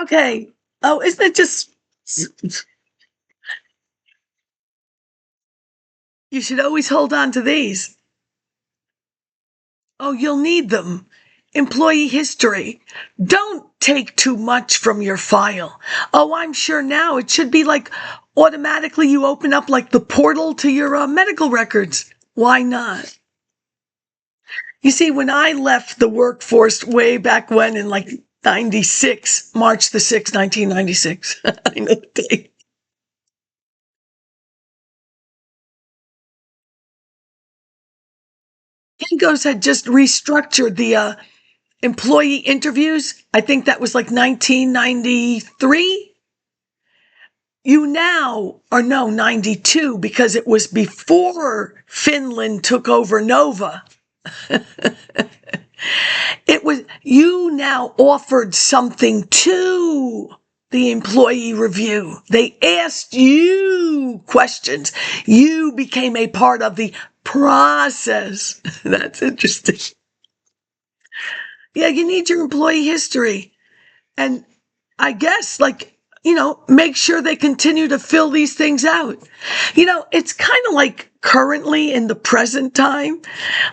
Okay. Oh, isn't it just... You should always hold on to these. Oh, you'll need them. Employee history. Don't take too much from your file. Oh, I'm sure now it should be like automatically you open up like the portal to your medical records. Why not? You see, when I left the workforce way back when in like 96, March the 6th, 1996. I know the date. Kinkos had just restructured the employee interviews. I think that was like 1993. You now are no 92 because it was before Finland took over Nova. It was, you now offered something to the employee review. They asked you questions. You became a part of the process. That's interesting. Yeah, you need your employee history. And I guess, like, make sure they continue to fill these things out. It's kind of like currently in the present time,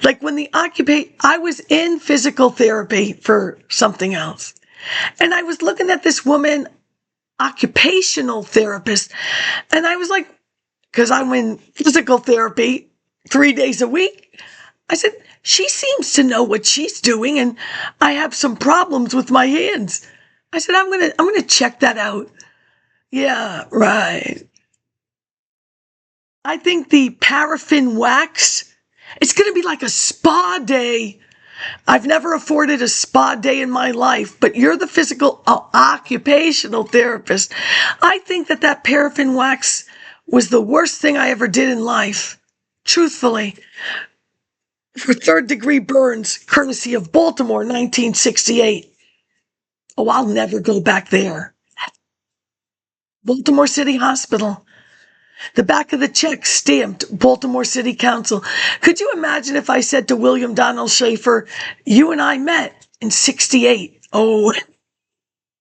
like when I was in physical therapy for something else. And I was looking at this woman, occupational therapist, and I was like, because I'm in physical therapy 3 days a week, I said, she seems to know what she's doing, and I have some problems with my hands. I said, I'm gonna check that out. Yeah, right. I think the paraffin wax, it's gonna be like a spa day. I've never afforded a spa day in my life, but you're the physical occupational therapist. I think that paraffin wax was the worst thing I ever did in life. Truthfully. For third-degree burns, courtesy of Baltimore, 1968. Oh, I'll never go back there. Baltimore City Hospital. The back of the check stamped Baltimore City Council. Could you imagine if I said to William Donald Schaefer, you and I met in 68? Oh,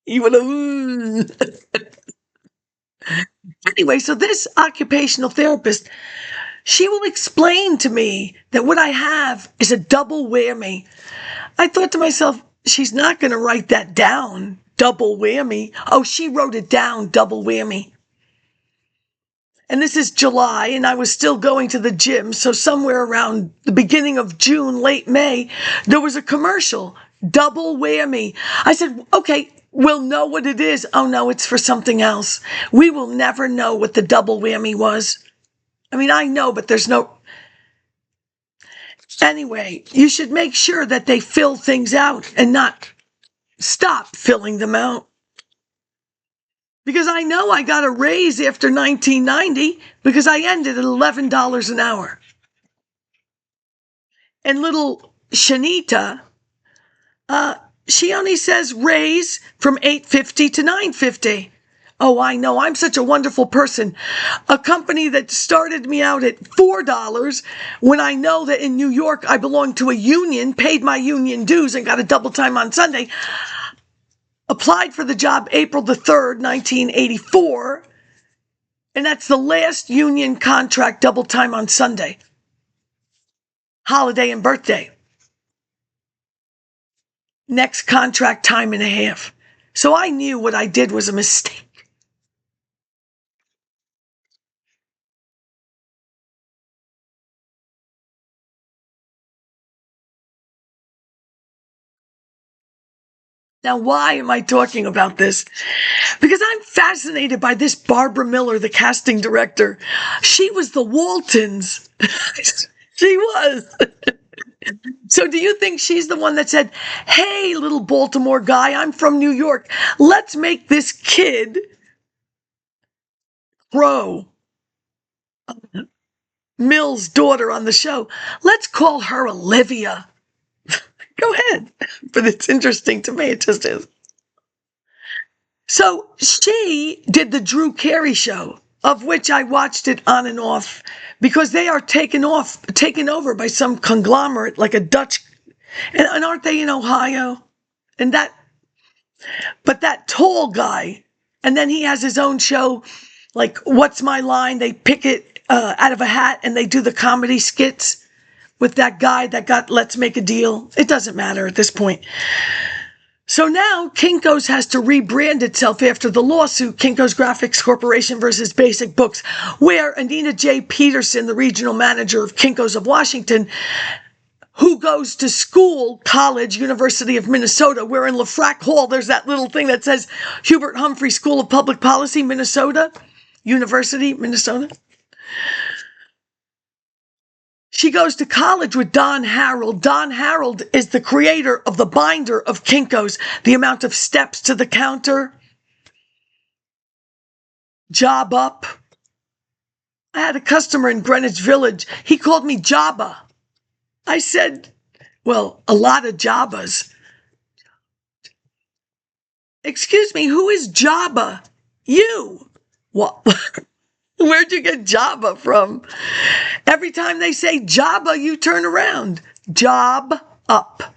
he would have... Anyway, so this occupational therapist, she will explain to me that what I have is a double whammy. I thought to myself, she's not going to write that down, double whammy. Oh, she wrote it down, double whammy. And this is July, and I was still going to the gym, so somewhere around the beginning of June, late May, there was a commercial, double whammy. I said, okay, we'll know what it is. Oh, no, it's for something else. We will never know what the double whammy was. I mean, I know, but there's no... Anyway, you should make sure that they fill things out and not stop filling them out. Because I know I got a raise after 1990 because I ended at $11 an hour. And little Shanita, she only says raise from $8.50 to $9.50. Oh, I know. I'm such a wonderful person. A company that started me out at $4 when I know that in New York I belong to a union, paid my union dues and got a double time on Sunday. Applied for the job April the 3rd, 1984. And that's the last union contract double time on Sunday. Holiday and birthday. Next contract time and a half. So I knew what I did was a mistake. Now, why am I talking about this? Because I'm fascinated by this Barbara Miller, the casting director. She was the Waltons. She was. So do you think she's the one that said, hey, little Baltimore guy, I'm from New York. Let's make this kid grow. Mill's daughter on the show. Let's call her Olivia. Go ahead. But it's interesting to me. It just is. So she did the Drew Carey show, of which I watched it on and off because they are taken over by some conglomerate like a Dutch. And aren't they in Ohio? And that But that tall guy, and then he has his own show, like What's My Line? They pick it out of a hat and they do the comedy skits with that guy that got Let's Make a Deal. It doesn't matter at this point. So now Kinkos has to rebrand itself after the lawsuit, Kinkos Graphics Corporation versus Basic Books, where Anita J. Peterson, the regional manager of Kinkos of Washington, who goes to school, college, University of Minnesota, where in Lafrac Hall, there's that little thing that says Hubert Humphrey School of Public Policy, Minnesota, University, Minnesota. She goes to college with Don Harold. Don Harold is the creator of the binder of Kinkos, the amount of steps to the counter, job up. I had a customer in Greenwich Village. He called me Jabba. I said, well, a lot of Jabbas. Excuse me, who is Jabba? You. What? Where'd you get Jabba from? Every time they say Jabba, you turn around. Job up.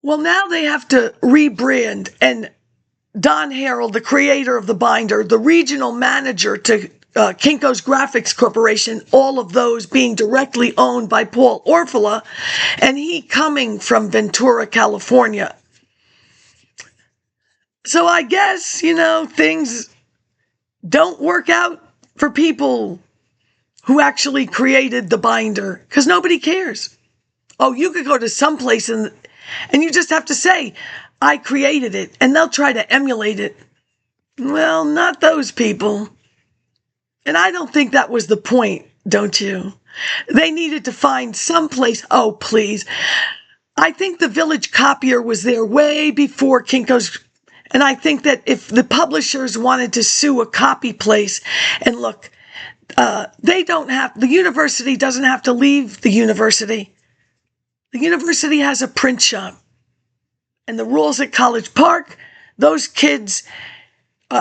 Well, now they have to rebrand, and Don Harold, the creator of the binder, the regional manager to Kinkos Graphics Corporation, all of those being directly owned by Paul Orfila, and he coming from Ventura, California. So I guess, things don't work out for people who actually created the binder, because nobody cares. Oh, you could go to some place and you just have to say, I created it, and they'll try to emulate it. Well, not those people. And I don't think that was the point, don't you? They needed to find some place. Oh, please. I think the Village Copier was there way before Kinkos. And I think that if the publishers wanted to sue a copy place, and look, the university doesn't have to leave the university. The university has a print shop. And the rules at College Park, those kids,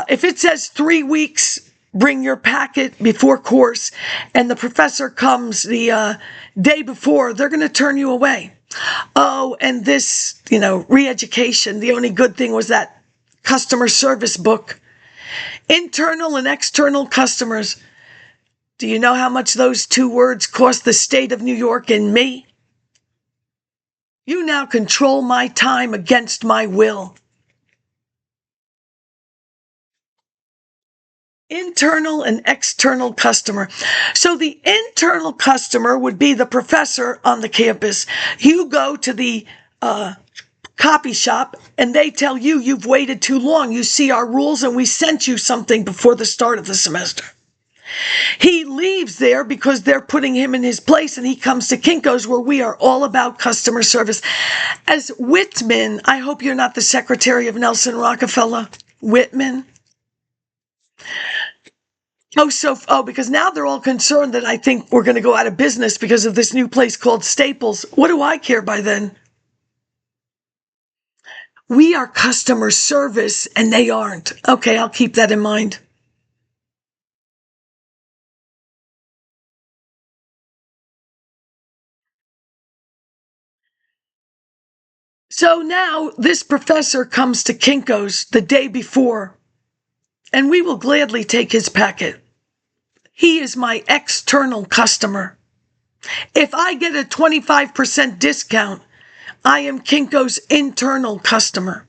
if it says 3 weeks, bring your packet before course, and the professor comes the day before, they're going to turn you away. Oh, and this, re-education, the only good thing was that customer service book. Internal and external customers. Do you know how much those 2 words cost the state of New York and me? You now control my time against my will. Internal and external customer. So the internal customer would be the professor on the campus. You go to the copy shop and they tell you you've waited too long. You see our rules and we sent you something before the start of the semester. He leaves there because they're putting him in his place, and he comes to Kinkos, where we are all about customer service. As Whitman, I hope you're not the secretary of Nelson Rockefeller. Whitman. Because now they're all concerned that I think we're going to go out of business because of this new place called Staples. What do I care by then? We are customer service and they aren't. Okay, I'll keep that in mind. So now this professor comes to Kinkos the day before, and we will gladly take his packet. He is my external customer. If I get a 25% discount, I am Kinkos' internal customer.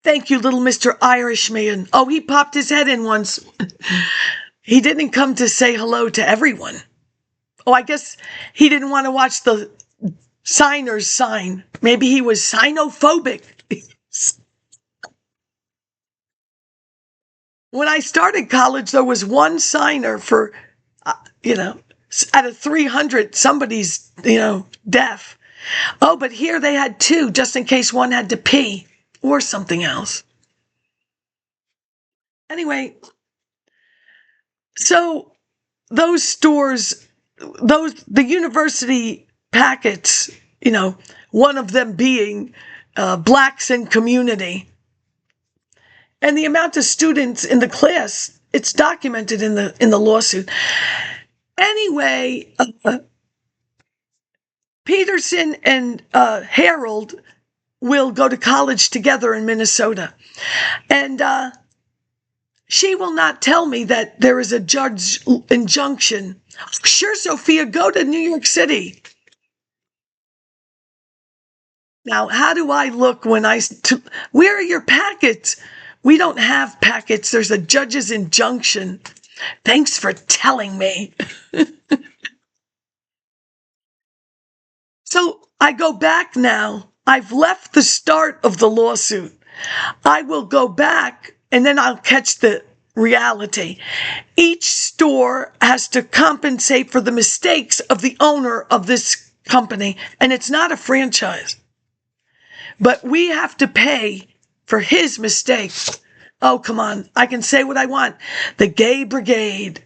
Thank you, little Mr. Irishman. Oh, he popped his head in once. He didn't come to say hello to everyone. Oh, I guess he didn't want to watch the signers sign. Maybe he was sinophobic. When I started college, there was one signer for, out of 300, somebody's, deaf. Oh, but here they had 2, just in case one had to pee or something else. Anyway, so those stores, the university packets, one of them being Blacks in Community, and the amount of students in the class, it's documented in the lawsuit. anyway, Peterson and Harold will go to college together in Minnesota. And she will not tell me that there is a judge injunction. Sure, Sophia, go to New York City. Now, how do I look when where are your packets? We don't have packets. There's a judge's injunction. Thanks for telling me. So I go back now. I've left the start of the lawsuit. I will go back and then I'll catch the reality. Each store has to compensate for the mistakes of the owner of this company, and it's not a franchise. But we have to pay for his mistakes. Oh, come on. I can say what I want. The Gay Brigade,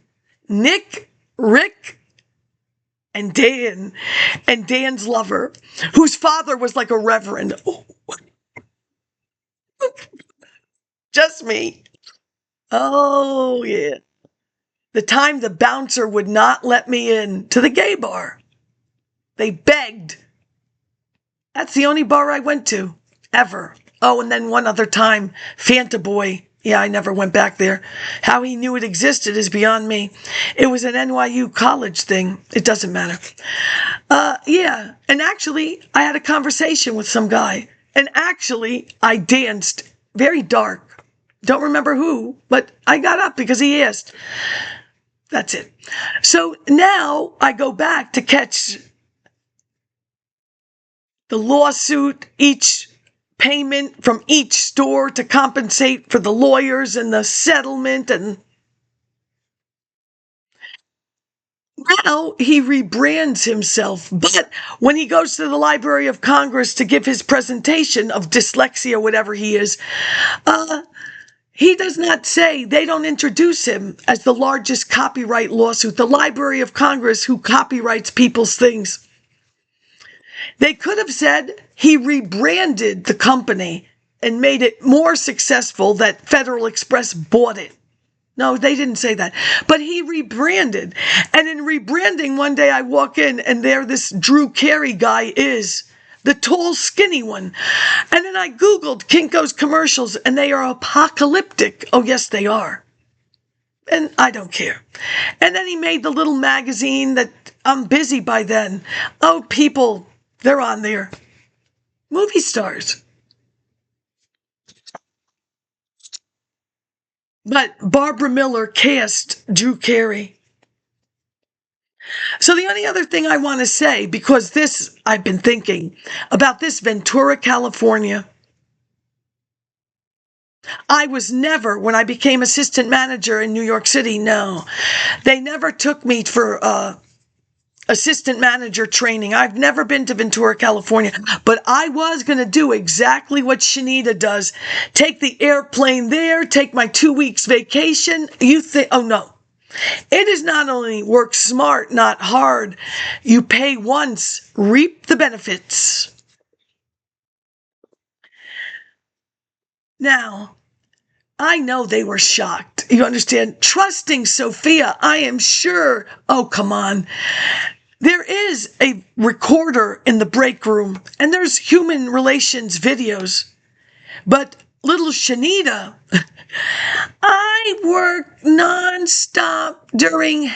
Nick, Rick, and Dan, and Dan's lover, whose father was like a reverend. Oh. Just me. Oh, yeah. The time the bouncer would not let me in to the gay bar. They begged. That's the only bar I went to, ever. Oh, and then one other time, Fanta Boy. Yeah, I never went back there. How he knew it existed is beyond me. It was an NYU college thing. It doesn't matter. Yeah, and actually, I had a conversation with some guy. And actually, I danced very dark. Don't remember who, but I got up because he asked. That's it. So now I go back to catch the lawsuit, each payment from each store to compensate for the lawyers and the settlement. And now he rebrands himself. But when he goes to the Library of Congress to give his presentation of dyslexia, whatever he is, he does not say, they don't introduce him as the largest copyright lawsuit, the Library of Congress, who copyrights people's things. They could have said he rebranded the company and made it more successful that Federal Express bought it. No, they didn't say that. But he rebranded. And in rebranding, one day I walk in and there this Drew Carey guy is. The tall, skinny one. And then I Googled Kinko's commercials, and they are apocalyptic. Oh, yes, they are. And I don't care. And then he made the little magazine that I'm busy by then. Oh, people, they're on there. Movie stars. But Barbara Miller cast Drew Carey. So the only other thing I want to say, because this, I've been thinking about this Ventura, California. I was never, when I became assistant manager in New York City, no. They never took me for assistant manager training. I've never been to Ventura, California, but I was going to do exactly what Shanita does. Take the airplane there, take my 2 weeks vacation. You think, oh no. It is not only work smart, not hard. You pay once, reap the benefits. Now, I know they were shocked. You understand? Trusting Sophia, I am sure. Oh, come on. There is a recorder in the break room, and there's human relations videos. But little Shanita, I work nonstop during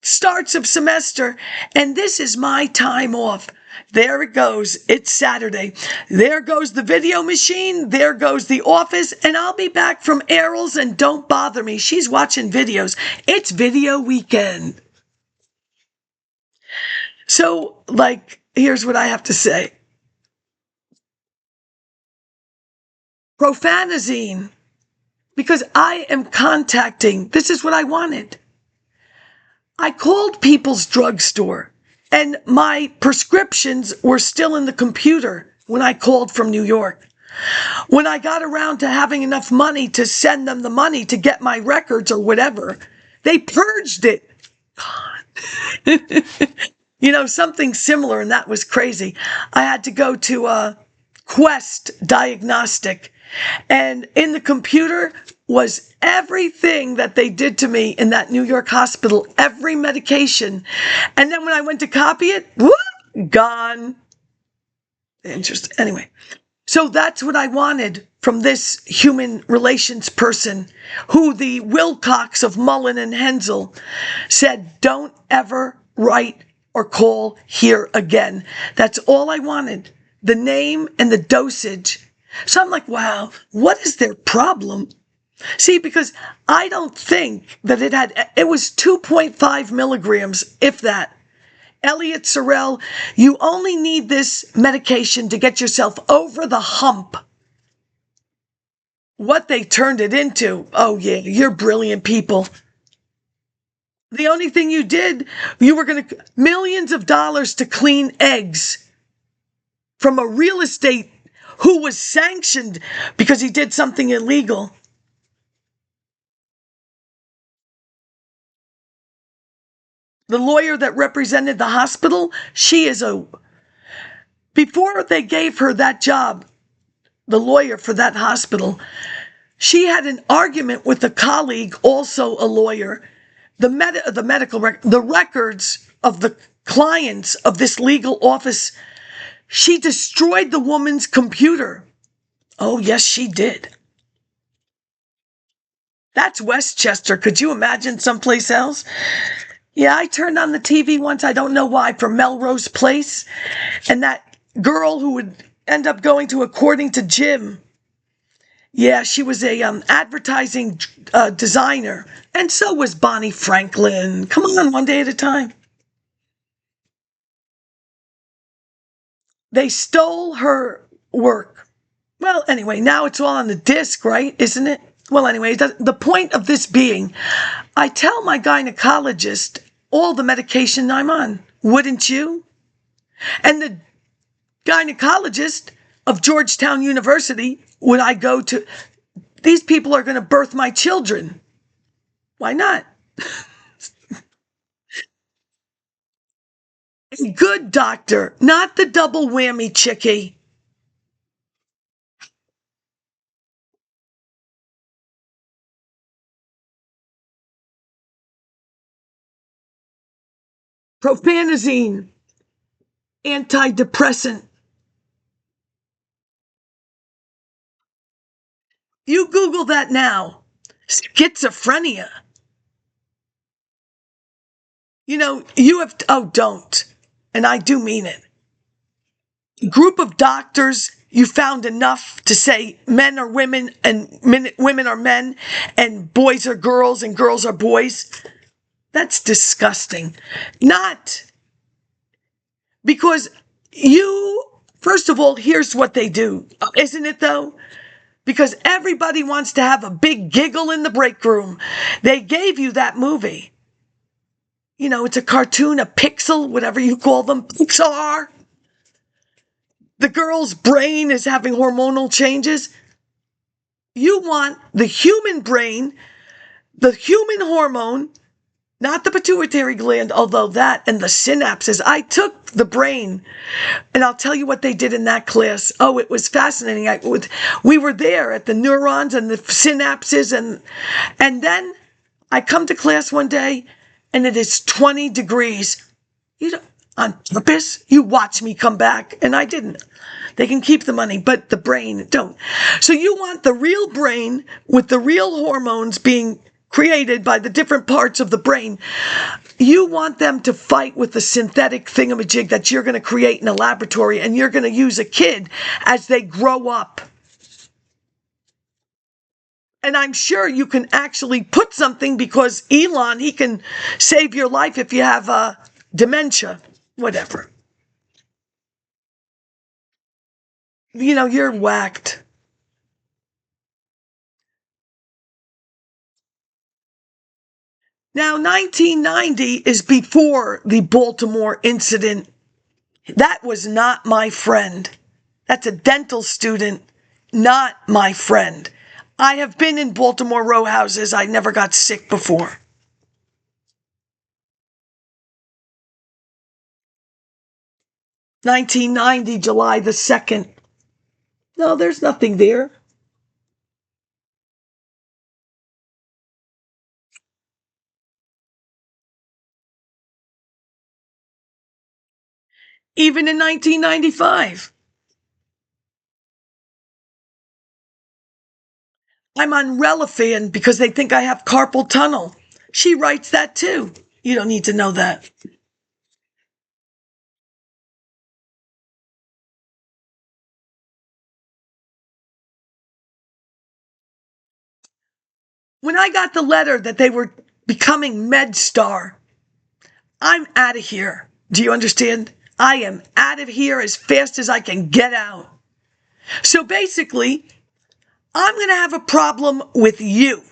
starts of semester, and this is my time off. There it goes. It's Saturday. There goes the video machine. There goes the office, and I'll be back from Errol's, and don't bother me. She's watching videos. It's video weekend. So, here's what I have to say. Profanazine, because I am contacting, this is what I wanted. I called People's Drugstore, and my prescriptions were still in the computer when I called from New York. When I got around to having enough money to send them the money to get my records or whatever, they purged it. God. Something similar, and that was crazy. I had to go to Quest Diagnostic. And in the computer, was everything that they did to me in that New York hospital, every medication. And then when I went to copy it, whoop, gone. Interesting. Anyway, so that's what I wanted from this human relations person who the Wilcox of Mullen and Henzel said, don't ever write or call here again. That's all I wanted. The name and the dosage. So I'm like, wow, what is their problem? See, because I don't think that it was 2.5 milligrams, if that. Elliot Sorrell, you only need this medication to get yourself over the hump. What they turned it into, oh yeah, you're brilliant people. The only thing you did, you were going to, millions of dollars to clean eggs from a real estate who was sanctioned because he did something illegal. The lawyer that represented the hospital, before they gave her that job, the lawyer for that hospital, she had an argument with a colleague, also a lawyer, the records of the clients of this legal office. She destroyed the woman's computer. Oh, yes, she did. That's Westchester. Could you imagine someplace else? Yeah, I turned on the TV once, I don't know why, for Melrose Place. And that girl who would end up going to According to Jim. Yeah, she was a advertising designer. And so was Bonnie Franklin. Come on, one day at a time. They stole her work. Well, anyway, now it's all on the disc, right? Isn't it? Well, anyway, the point of this being, I tell my gynecologist all the medication I'm on. Wouldn't you? And the gynecologist of Georgetown University, would I go to? These people are going to birth my children. Why not? A good doctor, not the double whammy chickie. Propanazine, antidepressant. You Google that now. Schizophrenia. You know, you have, don't. And I do mean it. Group of doctors, you found enough to say men are women and women are men and boys are girls and girls are boys. That's disgusting. Not because first of all, here's what they do. Isn't it though? Because everybody wants to have a big giggle in the break room. They gave you that movie. You know, it's a cartoon, a pixel, whatever you call them, Pixar. The girl's brain is having hormonal changes. You want the human brain, the human hormone, not the pituitary gland, although that and the synapses. I took the brain, and I'll tell you what they did in that class. Oh, it was fascinating. We were there at the neurons and the synapses, and then I come to class one day, and it is 20 degrees. You know, on purpose, you watch me come back, and I didn't. They can keep the money, but the brain, don't. So you want the real brain with the real hormones being created by the different parts of the brain. You want them to fight with the synthetic thingamajig that you're going to create in a laboratory, and you're going to use a kid as they grow up. And I'm sure you can actually put something, because Elon, he can save your life if you have dementia, whatever. You know, you're whacked. Now, 1990 is before the Baltimore incident. That was not my friend. That's a dental student, not my friend. I have been in Baltimore row houses. I never got sick before. $1990, July the 2nd. No, there's nothing there. even in 1995. I'm on Relifian because they think I have carpal tunnel. She writes that too. You don't need to know that. When I got the letter that they were becoming MedStar, I'm out of here. Do you understand? I am out of here as fast as I can get out. So basically, I'm going to have a problem with you.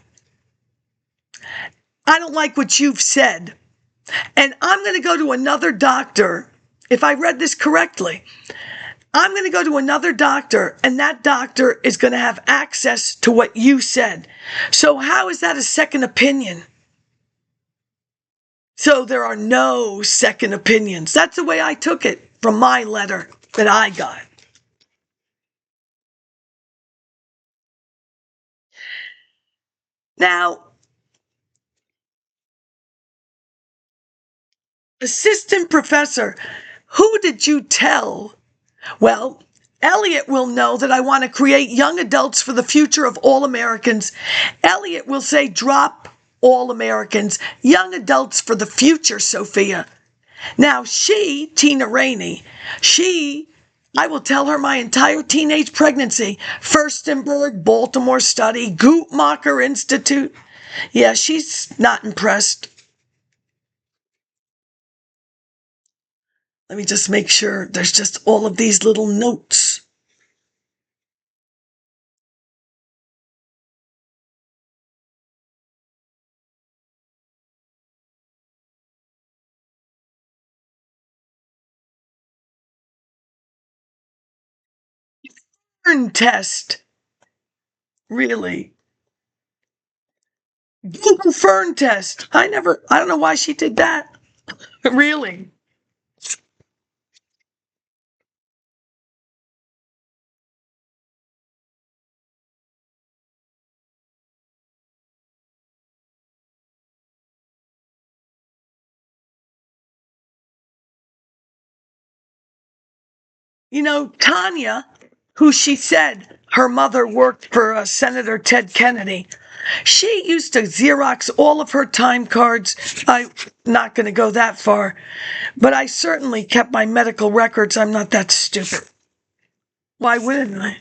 I don't like what you've said. And I'm going to go to another doctor. If I read this correctly, I'm going to go to another doctor, and that doctor is going to have access to what you said. So how is that a second opinion? So there are no second opinions. That's the way I took it from my letter that I got. Now, assistant professor, who did you tell? Well, Elliot will know that I want to create young adults for the future of all Americans. Elliot will say, drop all Americans, young adults for the future, Sophia. Now she, Tina Rainey, I will tell her my entire teenage pregnancy, Furstenberg, Baltimore study, Guttmacher Institute. Yeah, she's not impressed. Let me just make sure there's just all of these little notes. Burn test. Really? Google Fern test. I don't know why she did that. Really? You know, Tanya, who she said her mother worked for Senator Ted Kennedy, she used to Xerox all of her time cards. I'm not going to go that far, but I certainly kept my medical records. I'm not that stupid. Why wouldn't I?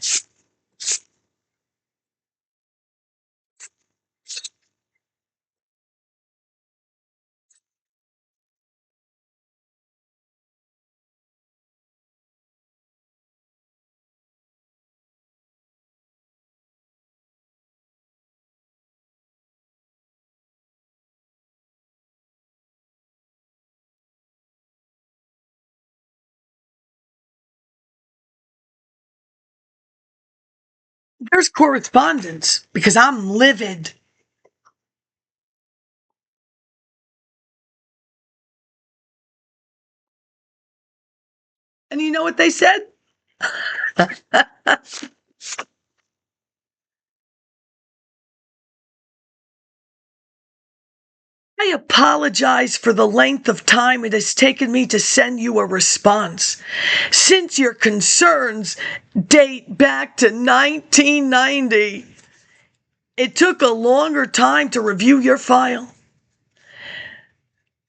There's correspondence because I'm livid. And you know what they said? I apologize for the length of time it has taken me to send you a response. Since your concerns date back to 1990, it took a longer time to review your file.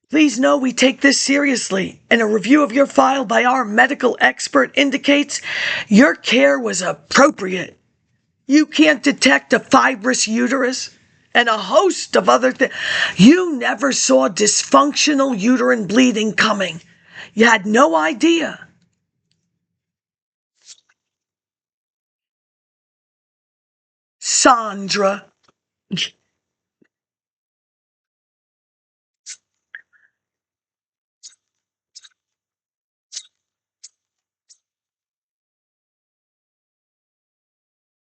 Please know we take this seriously, and a review of your file by our medical expert indicates your care was appropriate. You can't detect a fibrous uterus and a host of other things. You never saw dysfunctional uterine bleeding coming. You had no idea. Sandra.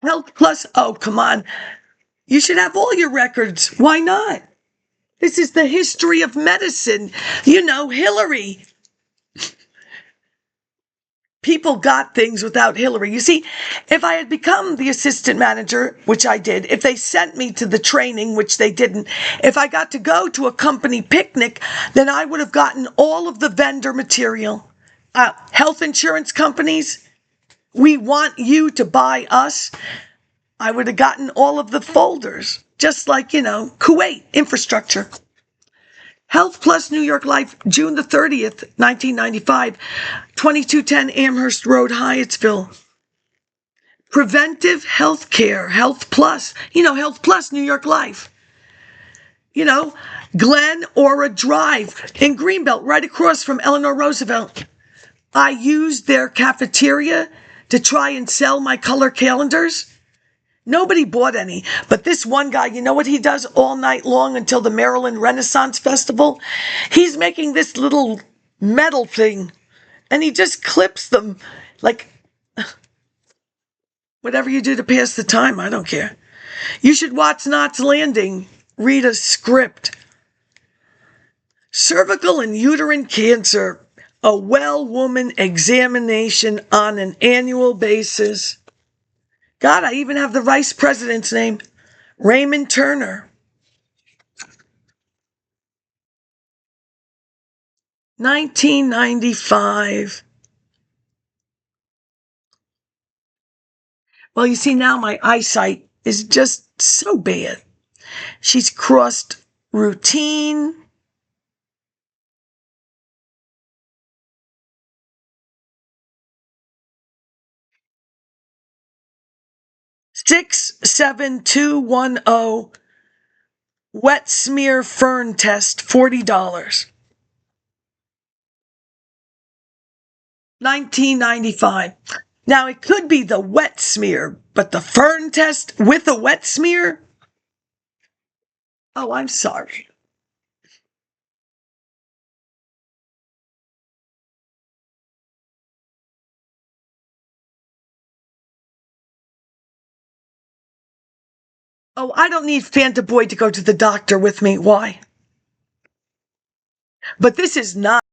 Health Plus. Oh, come on. You should have all your records. Why not? This is the history of medicine. You know, Hillary. People got things without Hillary. You see, if I had become the assistant manager, which I did, if they sent me to the training, which they didn't, if I got to go to a company picnic, then I would have gotten all of the vendor material. Health insurance companies, we want you to buy us. I would have gotten all of the folders, just like, Kuwait infrastructure. Health Plus New York Life, June the 30th, 1995, 2210 Amherst Road, Hyattsville. Preventive health care, Health Plus, Health Plus New York Life. Glen Ora Drive in Greenbelt, right across from Eleanor Roosevelt. I used their cafeteria to try and sell my color calendars. Nobody bought any, but this one guy, you know what he does all night long until the Maryland Renaissance Festival? He's making this little metal thing, and he just clips them like whatever you do to pass the time, I don't care. You should watch Knots Landing, read a script. Cervical and uterine cancer, a well woman examination on an annual basis. God, I even have the vice president's name, Raymond Turner. 1995. Well, you see, now my eyesight is just so bad. She's crossed routine. $67210 wet smear fern test, $40. 1995. Now it could be the wet smear, but the fern test with a wet smear? Oh, I'm sorry. Oh, I don't need Fanta Boy to go to the doctor with me. Why? But this is not